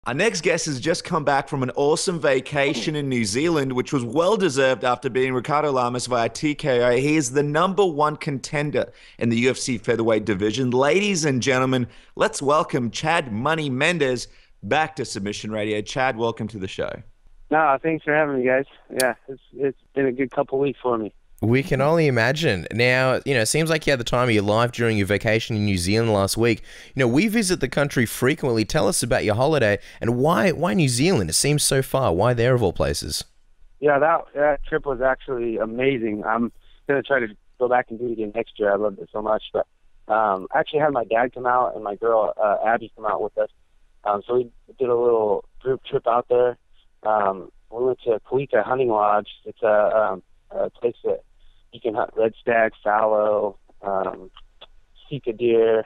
Our next guest has just come back from an awesome vacation in New Zealand, which was well deserved after beating Ricardo Lamas via TKO. He is the number one contender in the UFC featherweight division. Ladies and gentlemen, let's welcome Chad Money Mendes back to Submission Radio. Chad, welcome to the show. No, thanks for having me, guys. Yeah, it's been a good couple weeks for me. We can only imagine. Now, it seems like you had the time of your life during your vacation in New Zealand last week. We visit the country frequently. Tell us about your holiday and why New Zealand? It seems so far. Why there of all places? Yeah, that trip was actually amazing. I'm going to try to go back and do it again next year. I loved it so much. But I actually had my dad come out and my girl, Abby, come out with us. So we did a little group trip out there. We went to Kauika Hunting Lodge. It's a place that you can hunt red stag, fallow, sika deer.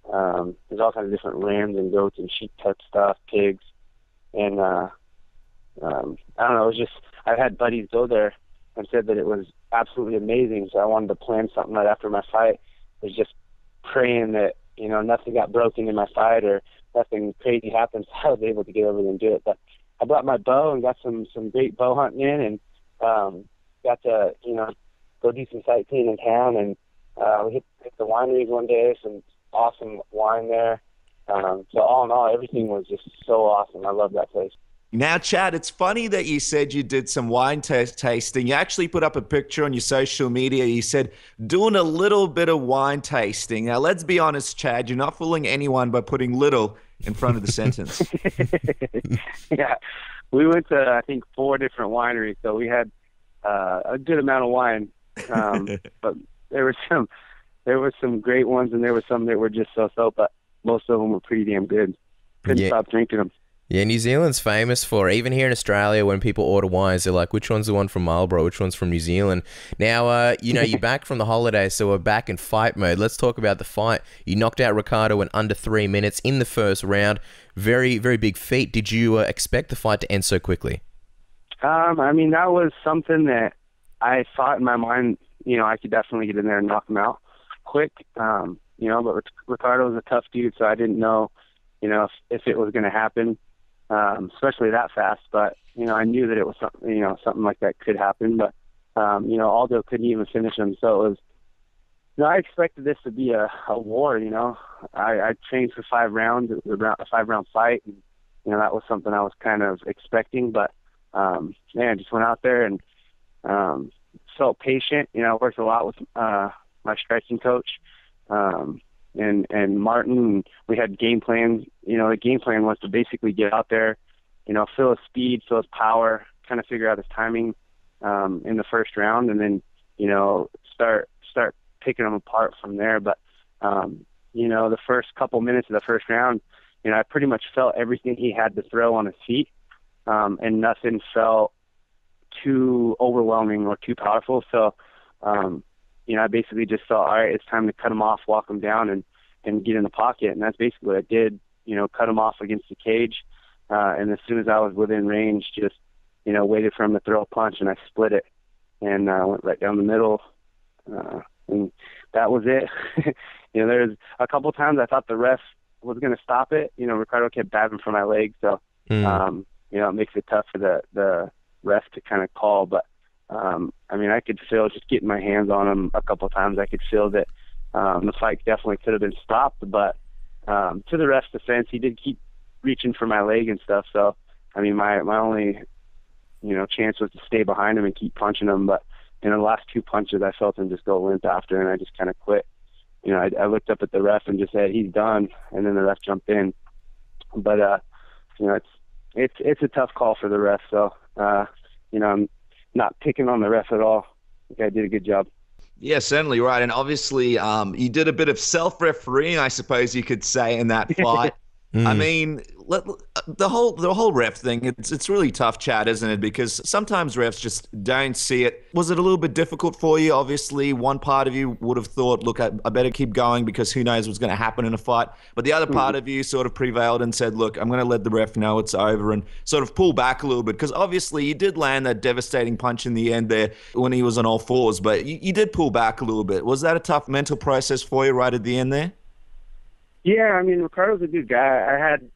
There's all kinds of different lambs and goats and sheep type stuff, pigs. And I don't know, it was just, I had buddies go there and said that it was absolutely amazing. So I wanted to plan something right after my fight. I was just praying that, nothing got broken in my fight or nothing crazy happened. So I was able to get over there and do it. But I brought my bow and got some great bow hunting in and got to, go do some sightseeing in town, and we hit the wineries one day, some awesome wine there. So all in all, everything was just so awesome. I love that place. Now, Chad, it's funny that you said you did some wine tasting. You actually put up a picture on your social media. You said, doing a little bit of wine tasting. Now, let's be honest, Chad, you're not fooling anyone by putting little in front of the sentence. Yeah, we went to, I think, 4 different wineries, so we had a good amount of wine. But there were some great ones, and there were some that were just so, but most of them were pretty damn good. Couldn't stop drinking them. Yeah, New Zealand's famous for, even here in Australia, when people order wines, they're like, which one's the one from Marlborough, which one's from New Zealand? Now, you're back from the holiday, so we're back in fight mode. Let's talk about the fight. You knocked out Ricardo in under 3 minutes in the first round. Very, very big feat. Did you expect the fight to end so quickly? I mean, that was something that I thought in my mind, I could definitely get in there and knock him out quick. But Ricardo was a tough dude, so I didn't know, if it was going to happen, especially that fast. But, I knew that it was something like that could happen. But, Aldo couldn't even finish him. So it was, I expected this to be a war, I trained for 5 rounds. It was a 5-round fight. And, that was something I was kind of expecting. But, I just went out there and felt patient. I worked a lot with my striking coach and Martin. We had game plans. The game plan was to basically get out there, feel his speed, feel his power, kind of figure out his timing in the first round, and then start picking them apart from there. But the first couple minutes of the first round, I pretty much felt everything he had to throw on his feet, and nothing felt too overwhelming or too powerful. So, I basically just thought, all right, it's time to cut him off, walk him down, and get in the pocket. And that's basically what I did, cut him off against the cage. And as soon as I was within range, just, waited for him to throw a punch, and I split it and went right down the middle. And that was it. There's a couple times I thought the ref was going to stop it. Ricardo kept dabbing for my leg. So, it makes it tough for the ref to kind of call. But, I could feel just getting my hands on him a couple times. I could feel that the fight definitely could have been stopped. But to the ref's defense, he did keep reaching for my leg and stuff. So, my only, chance was to stay behind him and keep punching him. But in the last 2 punches, I felt him just go limp after, and I just kind of quit. I looked up at the ref and just said, he's done. And then the ref jumped in. But, it's a tough call for the ref. So, I'm not picking on the ref at all. I think I did a good job. Yeah, certainly right. And obviously, you did a bit of self-refereeing, I suppose you could say, in that fight. The whole ref thing, it's really tough, Chad, isn't it? Because sometimes refs just don't see it. Was it a little bit difficult for you? Obviously, one part of you would have thought, look, I better keep going because who knows what's going to happen in a fight. But the other part of you sort of prevailed and said, look, I'm going to let the ref know it's over and sort of pull back a little bit. Because obviously you did land that devastating punch in the end there when he was on all fours, but you did pull back a little bit. Was that a tough mental process for you right at the end there? Yeah, Ricardo's a good guy. I had,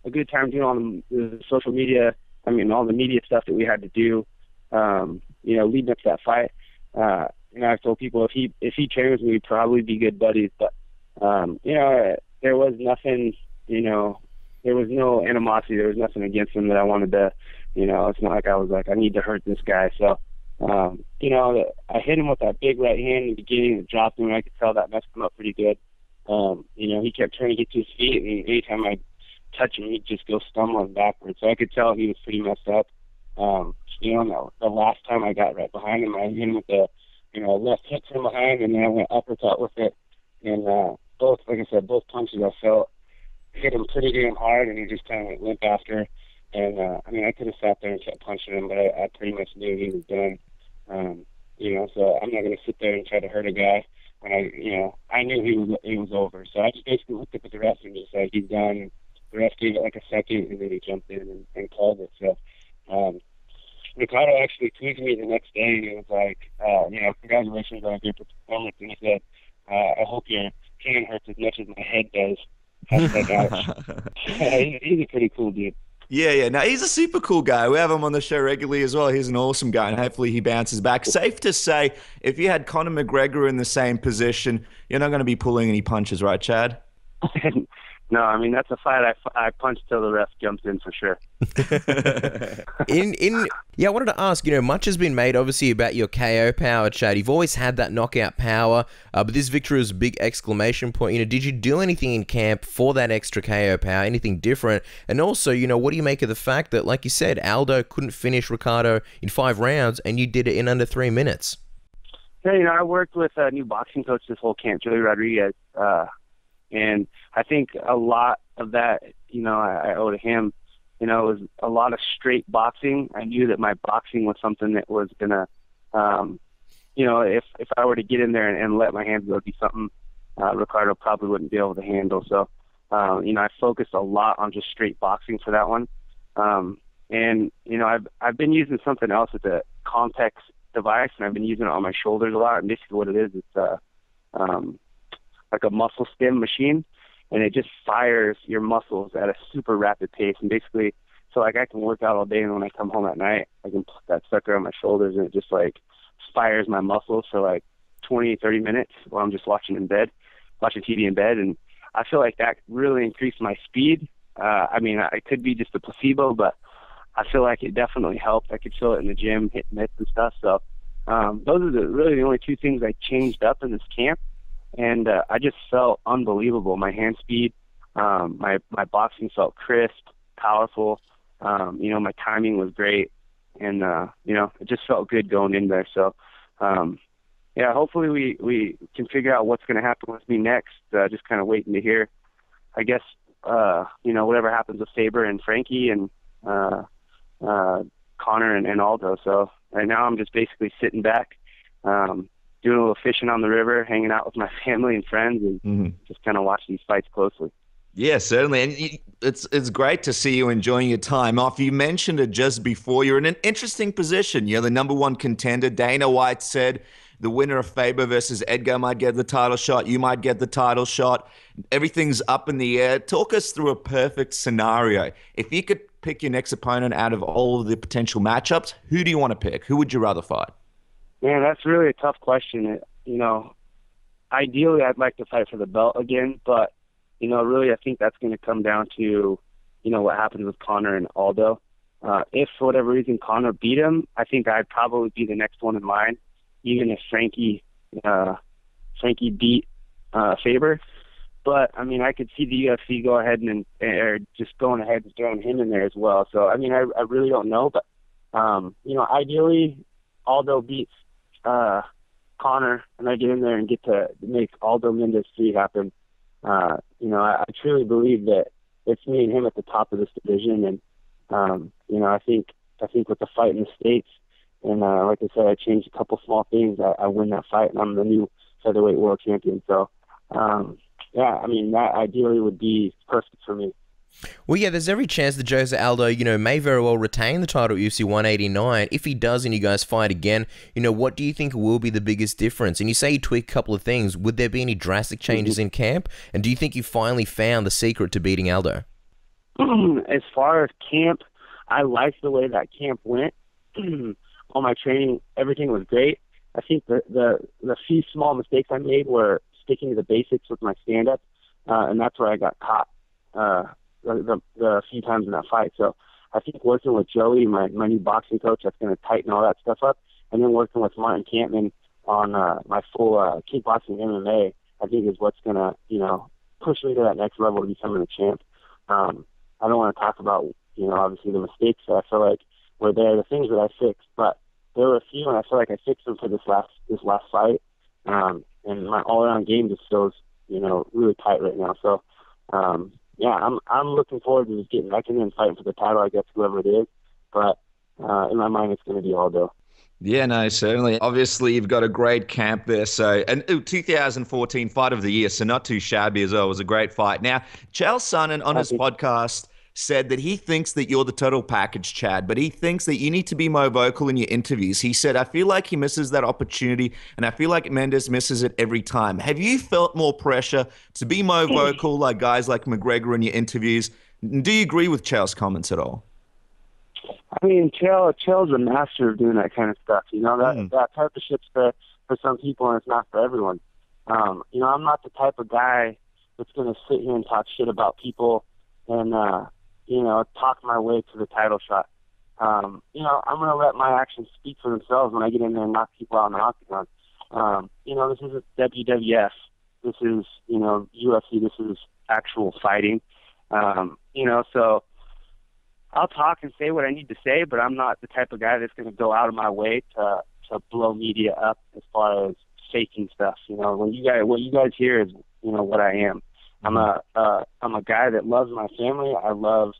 a good time doing all the social media. I mean, all the media stuff that we had to do, you know, leading up to that fight. You know, I've told people if he trained with me, we'd probably be good buddies. But you know, there was nothing. You know, there was no animosity. There was nothing against him that I wanted to. You know, it's not like I was like, I need to hurt this guy. So, you know, I hit him with that big right hand in the beginning and dropped him, and I could tell that messed him up pretty good. You know, he kept trying to get to his feet, and anytime I touch him, he'd just go stumbling backwards. So I could tell he was pretty messed up. You know, the last time I got right behind him, I hit him with the, you know, left hook from behind, and then I went uppercut with it. And both, like I said, both punches I felt hit him pretty damn hard, and he just kind of went limp after. And, I mean, I could have sat there and kept punching him, but I pretty much knew he was done. You know, so I'm not going to sit there and try to hurt a guy when I knew he was over. So I just basically looked up at the ref and just said, he's done. And the ref gave it like a second, and then he jumped in and called it. So, Ricardo actually tweeted me the next day, and he was like, you know, congratulations on a great performance. And he said, I hope your hand hurts as much as my head does. He's a pretty cool dude. Yeah. No, he's a super cool guy. We have him on the show regularly as well. He's an awesome guy, and hopefully he bounces back. Safe to say, if you had Conor McGregor in the same position, you're not going to be pulling any punches, right, Chad? No, I mean, that's a fight I punch till the ref jumps in for sure. I wanted to ask, you know, much has been made obviously about your KO power, Chad. You've always had that knockout power, but this victory was a big exclamation point. You know, did you do anything in camp for that extra KO power, anything different? And also, you know, what do you make of the fact that, like you said, Aldo couldn't finish Ricardo in 5 rounds, and you did it in under 3 minutes? Yeah, you know, I worked with a new boxing coach this whole camp, Joey Rodriguez, and I think a lot of that, you know, I owe to him. You know, it was a lot of straight boxing. I knew that my boxing was something that was going to, you know, if I were to get in there and let my hands go, it'd be something Ricardo probably wouldn't be able to handle. So, you know, I focused a lot on just straight boxing for that one. And, you know, I've been using something else with the Compex device, and I've been using it on my shoulders a lot. And basically what it is, it's like a muscle stim machine, and it just fires your muscles at a super rapid pace. And basically, so like I can work out all day, and when I come home at night, I can put that sucker on my shoulders, and it just like fires my muscles for like 20, 30 minutes while I'm just watching TV in bed. And I feel like that really increased my speed. I mean, it could be just a placebo, but I feel like it definitely helped. I could feel it in the gym, hitting mitts and stuff. So those are really the only 2 things I changed up in this camp. And I just felt unbelievable. My hand speed, my boxing felt crisp, powerful. You know, my timing was great, and you know, it just felt good going in there. So, yeah, hopefully we can figure out what's going to happen with me next. Just kind of waiting to hear. I guess you know, whatever happens with Faber and Frankie and Conor and Aldo. So right now I'm just basically sitting back. Doing a little fishing on the river, hanging out with my family and friends, and just kind of watch these fights closely. Yeah, certainly. And it's great to see you enjoying your time off. You mentioned it just before. You're in an interesting position. You're the #1 contender. Dana White said the winner of Faber versus Edgar might get the title shot. You might get the title shot. Everything's up in the air. Talk us through a perfect scenario. If you could pick your next opponent out of all of the potential matchups, who do you want to pick? Who would you rather fight? Man, that's really a tough question. You know, ideally I'd like to fight for the belt again, but, you know, really I think that's going to come down to, you know, what happens with Conor and Aldo. If for whatever reason Conor beat him, I think I'd probably be the next one in line, even if Frankie beat Faber. But, I mean, I could see the UFC go ahead and just going ahead and throwing him in there as well. So, I mean, I really don't know, but, you know, ideally Aldo beats Conor, and I get in there and get to make Aldo Mendes-Getty happen. You know, I truly believe that it's me and him at the top of this division, and you know, I think with the fight in the States, and like I said, I changed a couple small things. I win that fight, and I'm the new featherweight world champion. So, yeah, I mean, that ideally would be perfect for me. Well, yeah, there's every chance that Jose Aldo, you know, may very well retain the title at UFC 189. If he does and you guys fight again, you know, what do you think will be the biggest difference? And you say you tweak a couple of things. Would there be any drastic changes in camp? And do you think you finally found the secret to beating Aldo? As far as camp, I liked the way that camp went. All my training, everything was great. I think the few small mistakes I made were sticking to the basics with my stand-up, and that's where I got caught the few times in that fight. So I think working with Joey, my new boxing coach, that's going to tighten all that stuff up, and then working with Martin Campman on my full kickboxing MMA, I think is what's going to, push me to that next level to becoming a champ. I don't want to talk about, obviously the mistakes that I feel like were there, the things that I fixed, but there were a few, and I feel like I fixed them for this last fight. And my all-around game just feels, really tight right now. So, I'm looking forward to just getting back in there and fighting for the title, I guess, whoever it is. But in my mind, it's going to be Aldo. Yeah, no, certainly. Obviously, you've got a great camp there. So, and 2014 Fight of the Year, so not too shabby as well. It was a great fight. Now, Chael Sonnen on his podcast said that he thinks that you're the total package, Chad, but he thinks that you need to be more vocal in your interviews. He said, I feel like he misses that opportunity, and I feel like Mendes misses it every time. Have you felt more pressure to be more vocal like guys like McGregor in your interviews? Do you agree with Chael's comments at all? I mean, Chael's a master of doing that kind of stuff. That type of shit's for some people, and it's not for everyone. I'm not the type of guy that's going to sit here and talk shit about people and, talk my way to the title shot. I'm going to let my actions speak for themselves when I get in there and knock people out in the octagon. This isn't WWF. This is, UFC. This is actual fighting. So I'll talk and say what I need to say, but I'm not the type of guy that's going to go out of my way to blow media up as far as faking stuff. What you guys hear is, what I am. I'm a guy that loves my family. I love,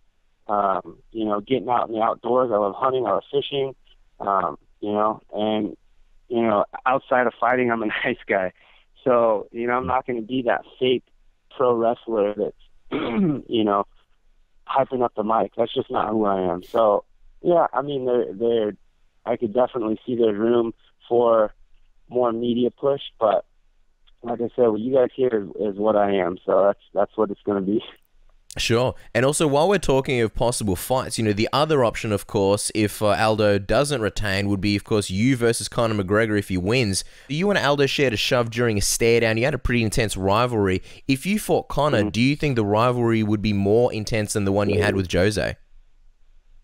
getting out in the outdoors. I love hunting. I love fishing. Outside of fighting, I'm a nice guy. So, I'm not going to be that fake pro wrestler that's, hyping up the mic. That's just not who I am. So, yeah, I mean, I could definitely see there's room for more media push, but like I said, what you guys hear is what I am. So that's what it's going to be. Sure. And also, while we're talking of possible fights, the other option, of course, if Aldo doesn't retain, would be, of course, you versus Conor McGregor if he wins. You and Aldo shared a shove during a stare down. You had a pretty intense rivalry. If you fought Conor, do you think the rivalry would be more intense than the one you had with Jose?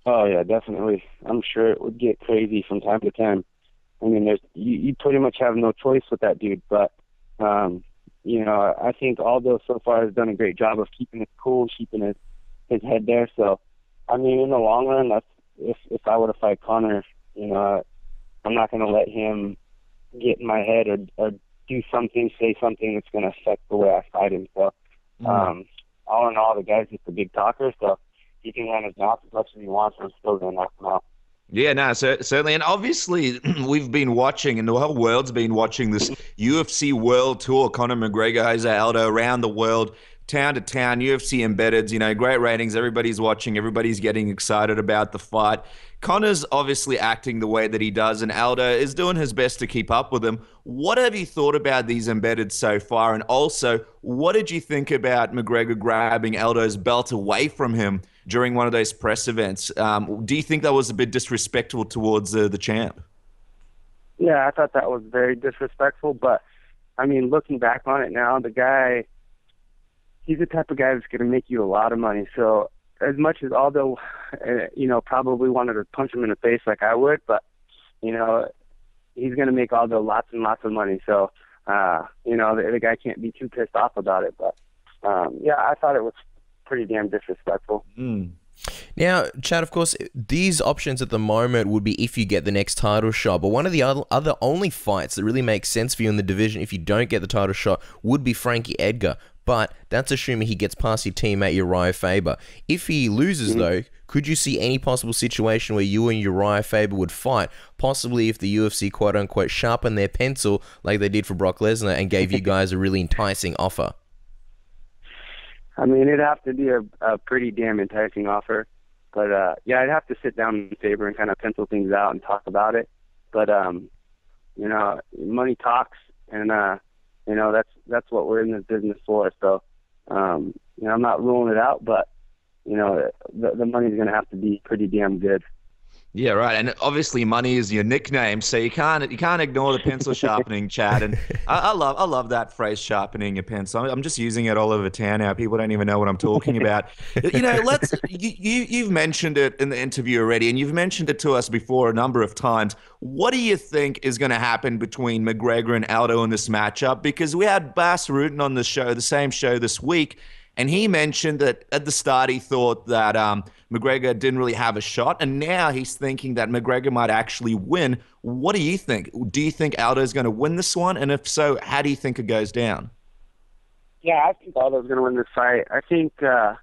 Oh, yeah, definitely. I'm sure it would get crazy from time to time. I mean, you pretty much have no choice with that dude, but I think Aldo so far has done a great job of keeping it cool, keeping his head there. So, I mean, in the long run, that's if I were to fight Conor, I'm not going to let him get in my head or do something, say something that's going to affect the way I fight him. So, all in all, the guy's just a big talker, so he can run his mouth as much as he wants, and I'm still going to knock him out. Yeah, no, certainly. And obviously, we've been watching, and the whole world's been watching this UFC World Tour. Conor McGregor, Jose Aldo, around the world, town to town, UFC embedded, great ratings. Everybody's watching. Everybody's getting excited about the fight. Conor's obviously acting the way that he does, and Aldo is doing his best to keep up with him. What have you thought about these embedded so far? And also, what did you think about McGregor grabbing Aldo's belt away from him during one of those press events? Do you think that was a bit disrespectful towards the champ? Yeah, I thought that was very disrespectful, but, I mean, looking back on it now, the guy, he's the type of guy that's going to make you a lot of money. So as much as Aldo, probably wanted to punch him in the face like I would, but, he's going to make Aldo lots and lots of money. So, the guy can't be too pissed off about it. But, I thought it was pretty damn disrespectful. Now, Chad, of course, these options at the moment would be if you get the next title shot, but one of the other only fights that really makes sense for you in the division if you don't get the title shot would be Frankie Edgar, but that's assuming he gets past your teammate Urijah Faber. If he loses, though, could you see any possible situation where you and Urijah Faber would fight, possibly if the UFC quote-unquote sharpened their pencil like they did for Brock Lesnar and gave you guys a really enticing offer? I mean, it'd have to be a pretty damn enticing offer. But, I'd have to sit down in Faber and kind of pencil things out and talk about it. But, money talks, and, that's what we're in this business for. So, I'm not ruling it out, but, the money's going to have to be pretty damn good. Yeah, right. And obviously, money is your nickname, so you can't ignore the pencil sharpening, Chad. And I love that phrase, sharpening your pencil. I'm just using it all over town now. People don't even know what I'm talking about. You've mentioned it in the interview already, and you've mentioned it to us before a number of times. What do you think is going to happen between McGregor and Aldo in this matchup? Because we had Bas Rutten on the show, the same show this week. And he mentioned that at the start he thought that McGregor didn't really have a shot, and now he's thinking that McGregor might actually win. What do you think? Do you think Aldo's going to win this one? And if so, how do you think it goes down? Yeah, I think Aldo's going to win this fight. I think, the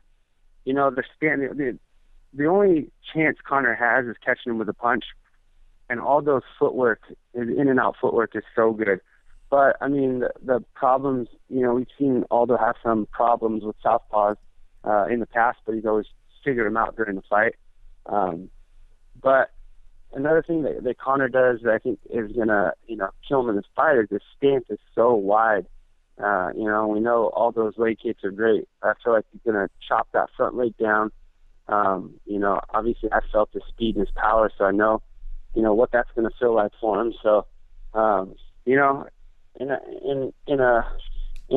only chance Conor has is catching him with a punch, and Aldo's footwork, his in-and-out footwork is so good. But, I mean, the problems, we've seen Aldo have some problems with southpaws in the past, but he's always figured them out during the fight. But another thing that Conor does that I think is going to, kill him in this fight is his stance is so wide. We know Aldo's leg kicks are great. I feel like he's going to chop that front leg down. Obviously I felt his speed and his power, so I know, what that's going to feel like for him. So, in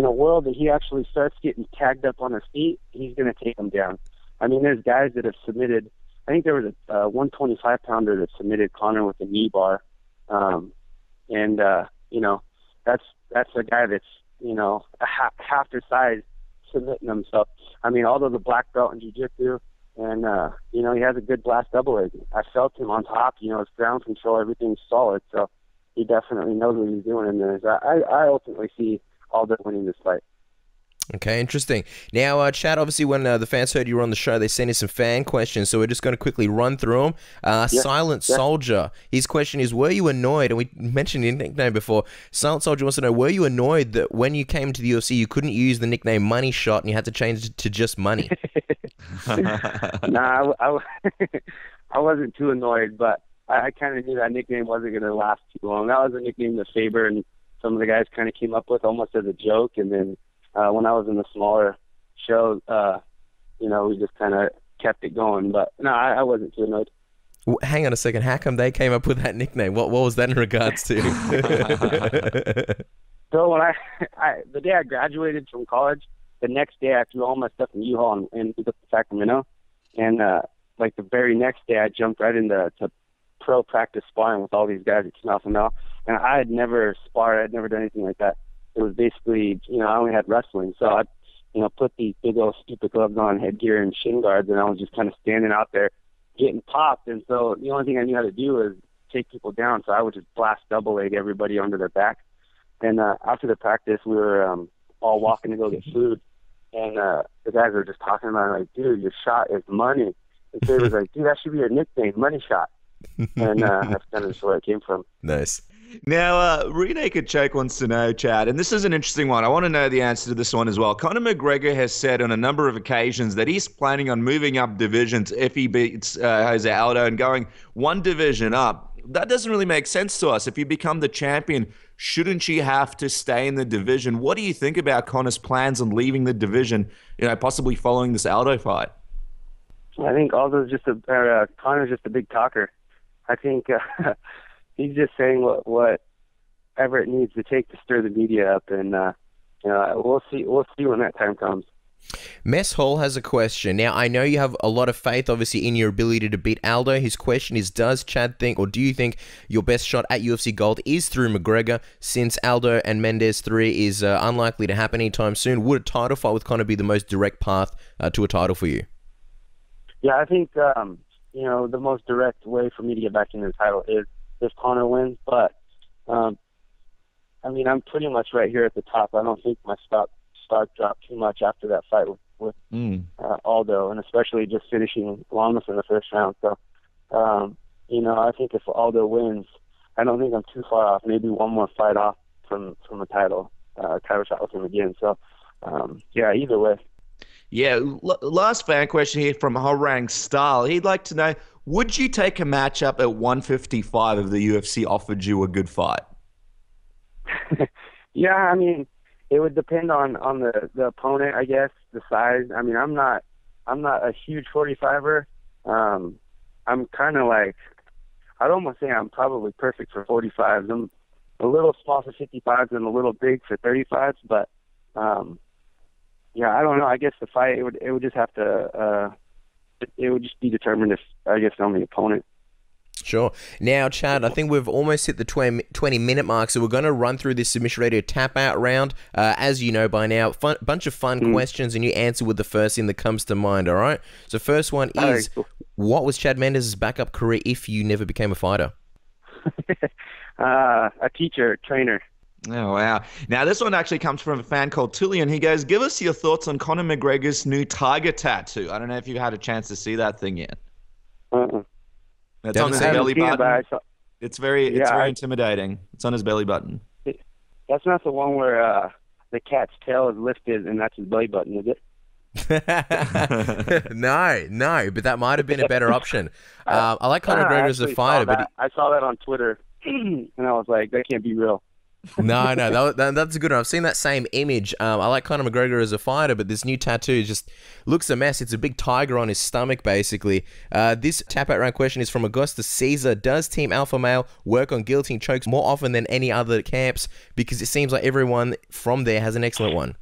a world that he actually starts getting tagged up on his feet, he's going to take him down. I mean, there's guys that have submitted. I think there was a 125 pounder that submitted Conor with a knee bar, that's a guy that's half their size submitting himself. I mean, although the black belt in jiu-jitsu, and he has a good blast double leg. I felt him on top. His ground control, everything's solid. So he definitely knows what he's doing in there. I ultimately see Aldo winning this fight. Okay, interesting. Now, Chad, obviously when the fans heard you were on the show, they sent in some fan questions, so we're just going to quickly run through them. Silent Soldier, his question is, were you annoyed, and we mentioned your nickname before, Silent Soldier wants to know, were you annoyed that when you came to the UFC, you couldn't use the nickname Money Shot and you had to change it to just Money? Nah, I wasn't too annoyed, but I kind of knew that nickname wasn't going to last too long. That was a nickname that Faber and some of the guys kind of came up with almost as a joke, and then when I was in the smaller show, we just kind of kept it going. But no, I wasn't too annoyed. Hang on a second. How come they came up with that nickname? What was that in regards to? So when the day I graduated from college, the next day I threw all my stuff in U-Haul and moved up to Sacramento. And the very next day I jumped right into pro practice sparring with all these guys at Snowfell. And I had never sparred. I had never done anything like that. It was basically, I only had wrestling. So I, put these big old stupid gloves on, headgear and shin guards, and I was just kind of standing out there getting popped. And so the only thing I knew how to do was take people down. So I would just blast double leg everybody onto their back. And after the practice, we were all walking to go get food. And the guys were just talking about it, like, dude, your shot is money. And Faber was like, dude, that should be your nickname, Money Shot. And that's kind of just where it came from. Nice. Now, Renaked Choke wants to know, Chad, and this is an interesting one. I want to know the answer to this one as well. Conor McGregor has said on a number of occasions that he's planning on moving up divisions if he beats Jose Aldo and going one division up. That doesn't really make sense to us. If you become the champion, shouldn't you have to stay in the division? What do you think about Conor's plans on leaving the division, possibly following this Aldo fight? I think Conor's just a big talker. I think he's just saying whatever it needs to take to stir the media up, and we'll see when that time comes. Mess Hall has a question. Now, I know you have a lot of faith, obviously, in your ability to beat Aldo. His question is, does Chad think, or do you think your best shot at UFC Gold is through McGregor, since Aldo and Mendes 3 is unlikely to happen anytime soon? Would a title fight with Conor be the most direct path to a title for you? Yeah, I think, the most direct way for me to get back into the title is if Conor wins, but, I'm pretty much right here at the top. I don't think my stock dropped too much after that fight with Aldo, and especially just finishing Lamas in the first round. So, I think if Aldo wins, I don't think I'm too far off. Maybe one more fight off from a title shot with him again. So, either way. Yeah, last fan question here from Horang Stahl. He'd like to know, would you take a matchup at 155 if the UFC offered you a good fight? Yeah, it would depend on the opponent, I guess, the size. I'm I'm not a huge 45er. I'm kind of like, I'd almost say I'm probably perfect for 45s. I'm a little small for 55s and a little big for 35s, but yeah, I don't know. I guess the fight, it would just have to, it would just be determined if, I guess, on the opponent. Sure. Now, Chad, I think we've almost hit the 20-minute mark, so we're going to run through this Submission Radio tap-out round. As you know by now, bunch of fun questions, and you answer with the first thing that comes to mind, all right? So first one is, what was Chad Mendes' backup career if you never became a fighter? A teacher, trainer. Oh, wow. Now, this one actually comes from a fan called Tullian. He goes, give us your thoughts on Conor McGregor's new tiger tattoo. I don't know if you've had a chance to see that thing yet. It's on his belly button. It's very intimidating. It's on his belly button. That's not the one where the cat's tail is lifted and that's his belly button, is it? No, but that might have been a better option. I like Conor McGregor as a fighter, but I saw that on Twitter, and I was like, that can't be real. No, that's a good one. I've seen that same image. I like Conor McGregor as a fighter, but this new tattoo just looks a mess. It's a big tiger on his stomach, basically. This tap-out round question is from Augustus Caesar. Does Team Alpha Male work on guillotine chokes more often than any other camps? Because it seems like everyone from there has an excellent one.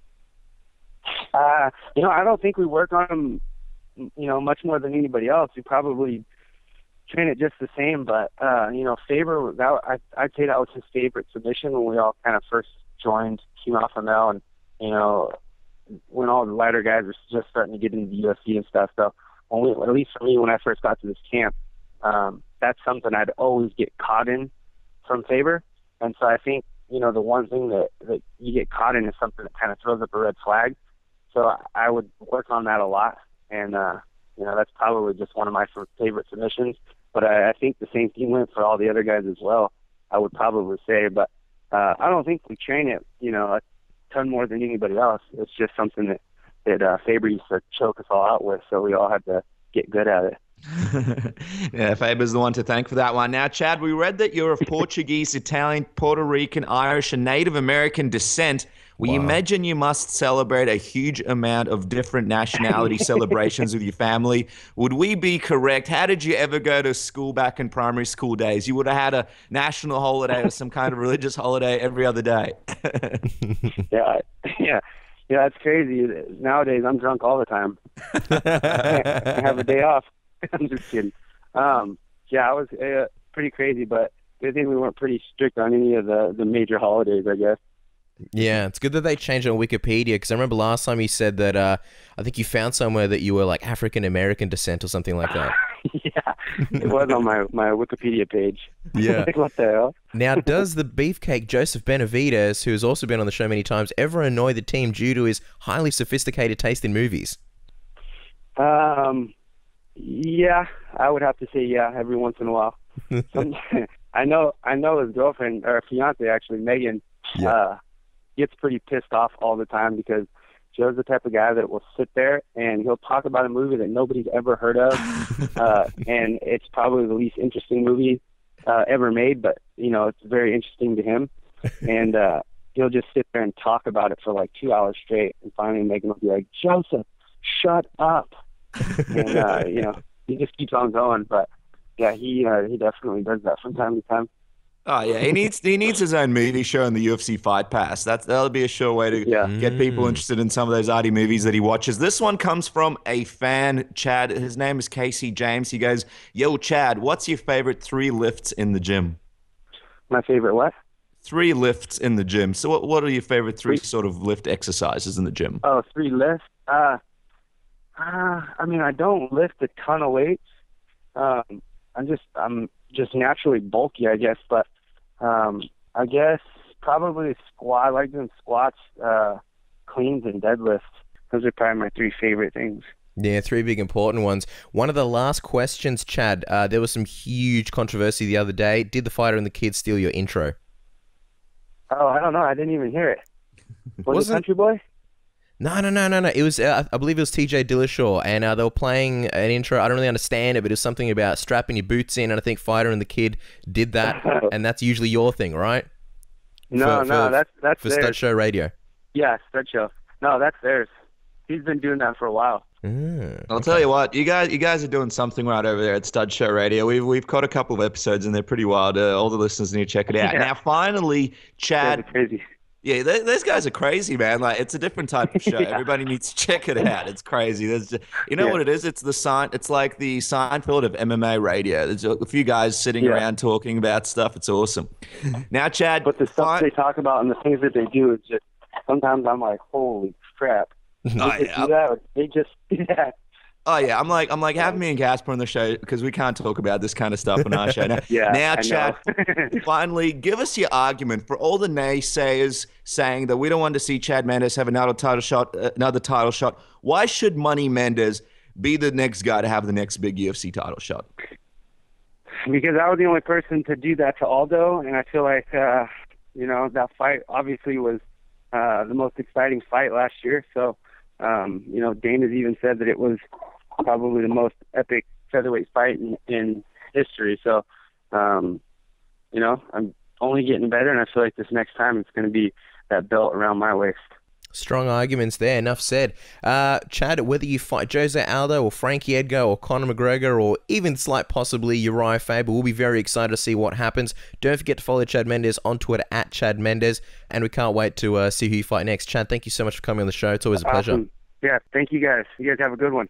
I don't think we work on them, much more than anybody else. We probably train it just the same, but Faber, I'd say that was his favorite submission when we all kind of first joined Team Alpha Male, and when all the lighter guys were just starting to get into the UFC and stuff. So at least for me, when I first got to this camp, that's something I'd always get caught in from Faber, and so I think the one thing that you get caught in is something that kind of throws up a red flag. So I would work on that a lot, and that's probably just one of my favorite submissions. But I think the same thing went for all the other guys as well, I would probably say. But I don't think we train it, a ton more than anybody else. It's just something that Faber used to choke us all out with, so we all had to get good at it. Yeah, Faber's the one to thank for that one. Now, Chad, we read that you're of Portuguese, Italian, Puerto Rican, Irish, and Native American descent. We imagine you must celebrate a huge amount of different nationality celebrations with your family. Would we be correct? How did you ever go to school back in primary school days? You would have had a national holiday or some kind of religious holiday every other day. Yeah, that's crazy. Nowadays, I'm drunk all the time. I have a day off. I'm just kidding. I was pretty crazy, but I think we weren't pretty strict on any of the major holidays, I guess. Yeah, it's good that they changed it on Wikipedia, because I remember last time you said that I think you found somewhere that you were like African American descent or something like that. Yeah, it was on my Wikipedia page. Yeah. Like, what the hell? Now, does the beefcake Joseph Benavidez, who has also been on the show many times, ever annoy the team due to his highly sophisticated taste in movies? Yeah, I would have to say yeah, every once in a while. I know his girlfriend, or fiance actually, Megan, gets pretty pissed off all the time because Joe's the type of guy that will sit there and he'll talk about a movie that nobody's ever heard of, and it's probably the least interesting movie ever made, but it's very interesting to him, and he'll just sit there and talk about it for like 2 hours straight, and finally Megan will be like, Joseph, shut up. And he just keeps on going. But yeah, he definitely does that from time to time. Oh yeah, he needs his own movie show in the UFC Fight Pass. That'll be a sure way to get people interested in some of those arty movies that he watches. This one comes from a fan, Chad. His name is Casey James. He goes, "Yo, Chad, what's your favorite 3 lifts in the gym?" My favorite what? 3 lifts in the gym. So what are your favorite 3 sort of lift exercises in the gym? Oh, 3 lifts. I mean, I don't lift a ton of weights. I'm just naturally bulky, I guess. But I guess probably squat. I like doing squats, cleans, and deadlifts. Those are probably my 3 favorite things. Yeah, 3 big important ones. One of the last questions, Chad, there was some huge controversy the other day. Did the fighter and the kid steal your intro? Oh, I don't know. I didn't even hear it. Was it Country Boy? No. It was, I believe it was TJ Dillashaw, and they were playing an intro. I don't really understand it, but it was something about strapping your boots in, and I think Fighter and the Kid did that, and that's usually your thing, right? That's for Stud Show Radio. Yeah, Stud Show. No, that's theirs. he's been doing that for a while. I'll tell you what, you guys are doing something right over there at Stud Show Radio. We've caught a couple of episodes and they're pretty wild. All the listeners need to check it out. Yeah. Now, finally, Chad. That's crazy. Yeah, those guys are crazy, man. Like, it's a different type of show. Everybody needs to check it out. It's crazy. There's just, what it is? It's like the Seinfeld of MMA radio. There's a few guys sitting around talking about stuff. It's awesome. Now, Chad, but the stuff they talk about and the things that they do is just, sometimes I'm like, holy crap. They just do that. Oh yeah, I'm like have me and Casper on the show because we can't talk about this kind of stuff on our show. Now, Chad, finally, give us your argument for all the naysayers saying that we don't want to see Chad Mendes have another title shot. Why should Money Mendes be the next guy to have the next big UFC title shot? Because I was the only person to do that to Aldo, and I feel like that fight obviously was the most exciting fight last year. So, Dana's even said that it was probably the most epic featherweight fight in history. So, I'm only getting better, and I feel like this next time it's going to be that belt around my waist. Strong arguments there. Enough said. Chad, whether you fight Jose Aldo or Frankie Edgar or Conor McGregor or even slight possibly Urijah Faber, we'll be very excited to see what happens. Don't forget to follow Chad Mendes on Twitter at Chad Mendes, and we can't wait to see who you fight next. Chad, thank you so much for coming on the show. It's always a pleasure. Yeah, thank you guys. You guys have a good one.